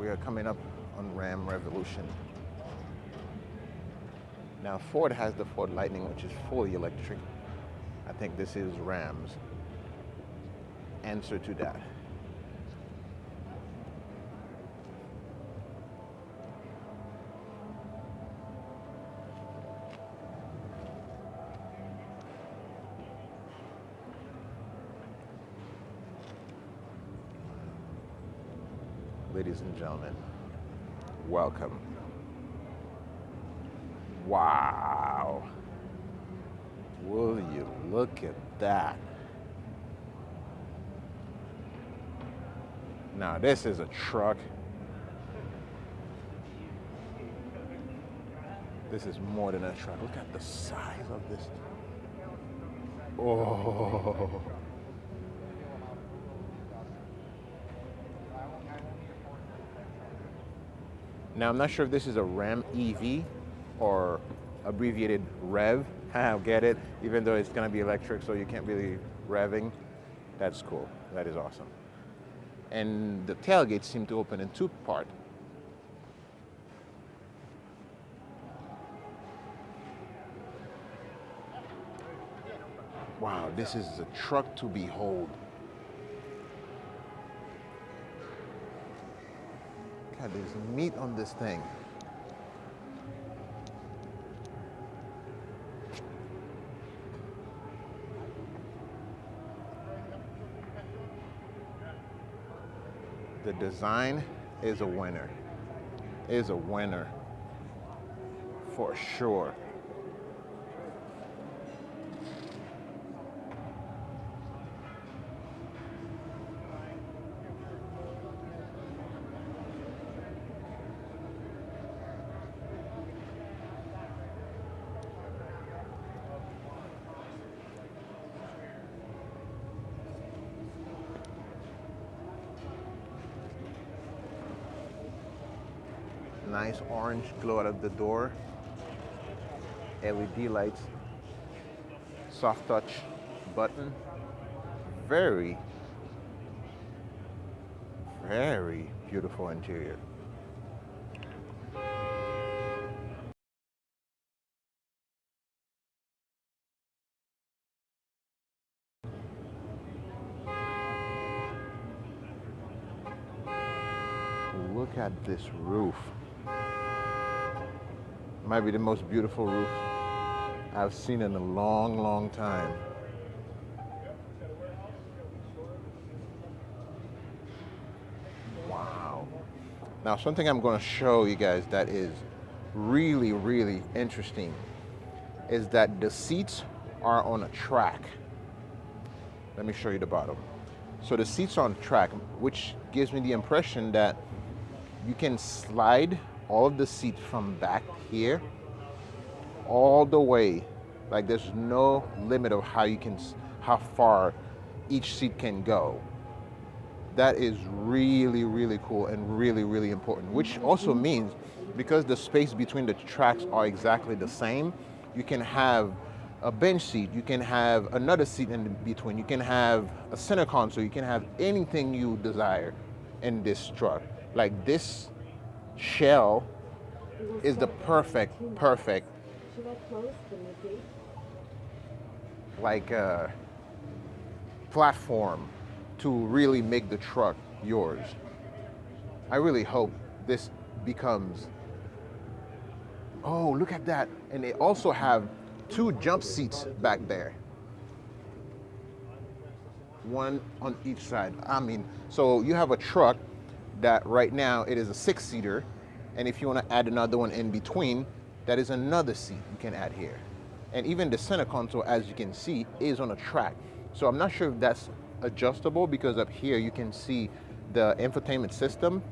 We are coming up on Ram Revolution. Now Ford has the Ford Lightning, which is fully electric. I think this is Ram's answer to that. Ladies and gentlemen, welcome. Wow. Will you look at that? Now this is a truck. This is more than a truck. Look at the size of this. Oh. Now I'm not sure if this is a Ram EV or abbreviated REV. I'll get it, even though it's gonna be electric, so you can't really revving. That's cool. That is awesome. And the tailgates seem to open in two parts. Wow, this is a truck to behold. God, there's meat on this thing. The design is a winner. Is a winner for sure. Nice orange glow out of the door. LED lights. Soft touch button. Very, very beautiful interior. Look at this roof. Might be the most beautiful roof I've seen in a long, long time. Wow. Now, something I'm going to show you guys that is really, really interesting is that the seats are on a track. Let me show you the bottom. So the seats are on track, which gives me the impression that you can slide all of the seats from back here all the way. Like there's no limit of how far each seat can go. That is really, really cool and really, really important, which also means because the space between the tracks are exactly the same, you can have a bench seat, you can have another seat in between, you can have a center console, you can have anything you desire in this truck. Like this shell is the perfect like platform to really make the truck yours. I really hope this becomes, oh, look at that. And they also have two jump seats back there. One on each side. I mean, so you have a truck that right now it is a 6-seater, and if you want to add another one in between, that is another seat you can add here. And even the center console, as you can see, is on a track. So I'm not sure if that's adjustable, because up here you can see the infotainment system,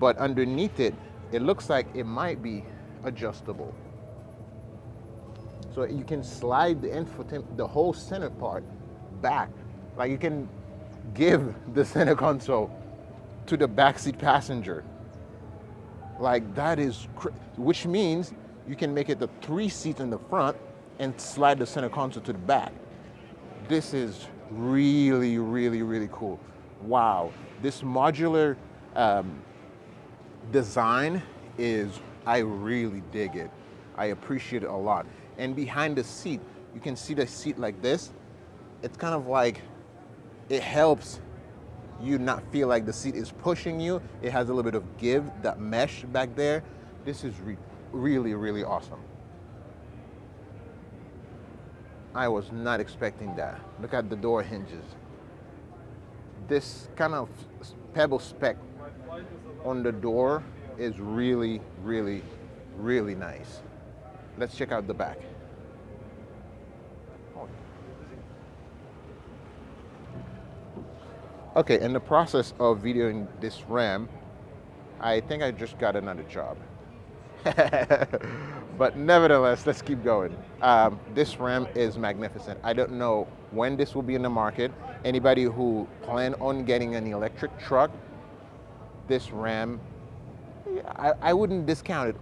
but underneath it, it looks like it might be adjustable. So you can slide the infotainment, the whole center part back. Like you can give the center console to the backseat passenger. Like that is, which means you can make it the 3 seats in the front and slide the center console to the back. This is really, really, really cool. Wow, this modular design is, I really dig it. I appreciate it a lot. And behind the seat, you can see the seat like this. It's kind of like, it helps you not feel like the seat is pushing you. It has a little bit of give, that mesh back there. This is really, really awesome. I was not expecting that. Look at the door hinges. This kind of pebble speck on the door is really, really, really nice. Let's check out the back. Okay, in the process of videoing this Ram, I think I just got another job. But nevertheless, let's keep going. This Ram is magnificent. I don't know when this will be in the market. Anybody who plan on getting an electric truck, this Ram, I wouldn't discount it.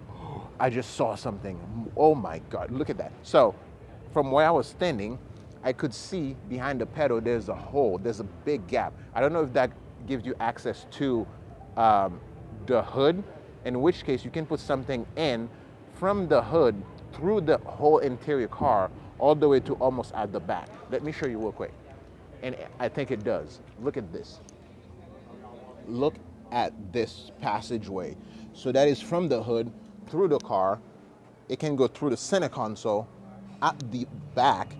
I just saw something. Oh my God, look at that. So from where I was standing, I could see behind the pedal, there's a hole, there's a big gap. I don't know if that gives you access to the hood, in which case you can put something in from the hood through the whole interior car all the way to almost at the back. Let me show you real quick. And I think it does. Look at this. Look at this passageway. So that is from the hood through the car. It can go through the center console at the back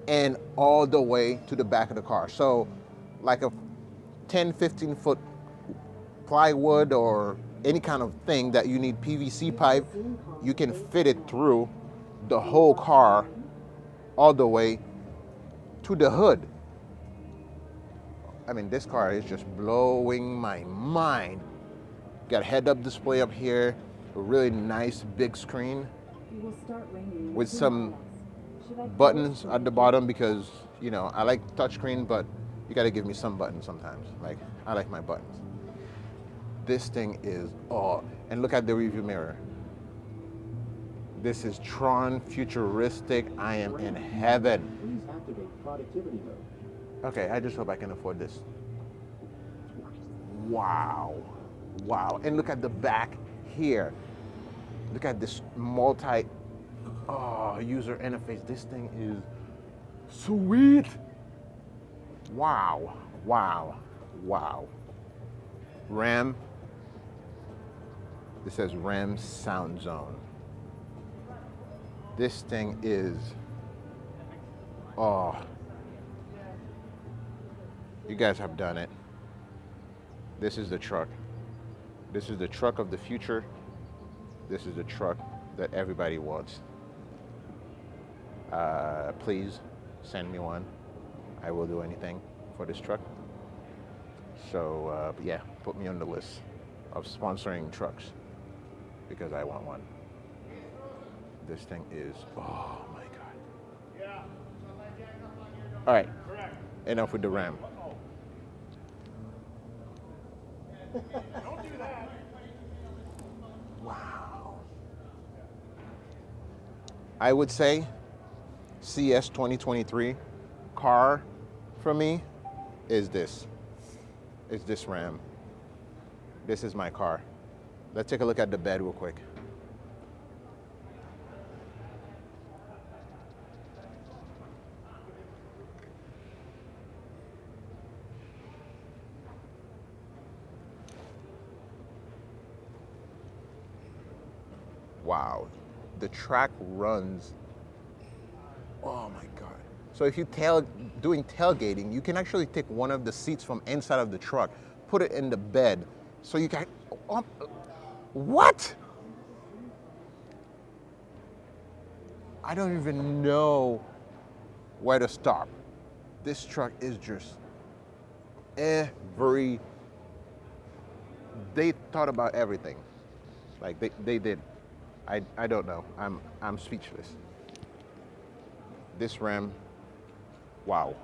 and all the way to the back of the car. So like a 10, 15 foot plywood or any kind of thing that you need PVC pipe, you can fit it through the whole car all the way to the hood. I mean, this car is just blowing my mind. Got head-up display up here, a really nice big screen with some buttons at the bottom because, you know, I like touchscreen, but you gotta give me some buttons sometimes. Like, I like my buttons. This thing is, oh, and look at the rearview mirror. This is Tron futuristic. I am in heaven. Please activate productivity mode. Okay, I just hope I can afford this. Wow. Wow. And look at the back here. Look at this user interface. This thing is sweet. Wow. Wow. Wow. Ram. This says Ram Sound Zone. This thing is, oh, you guys have done it. This is the truck. This is the truck of the future. This is the truck that everybody wants. Please send me one. I will do anything for this truck. So yeah, put me on the list of sponsoring trucks because I want one. This thing is, oh my God. All right, enough with the Ram. Don't do that. Wow. I would say CS 2023 car for me is this. It's this Ram. This is my car. Let's take a look at the bed real quick. Wow, the track runs, oh my God. So if you're doing tailgating, you can actually take one of the seats from inside of the truck, put it in the bed, so you can, what? I don't even know where to stop. This truck is just they thought about everything. Like they did. I don't know. I'm speechless. This Ram, wow.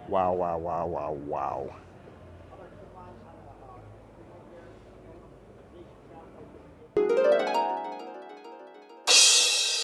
Wow, wow, wow, wow, wow.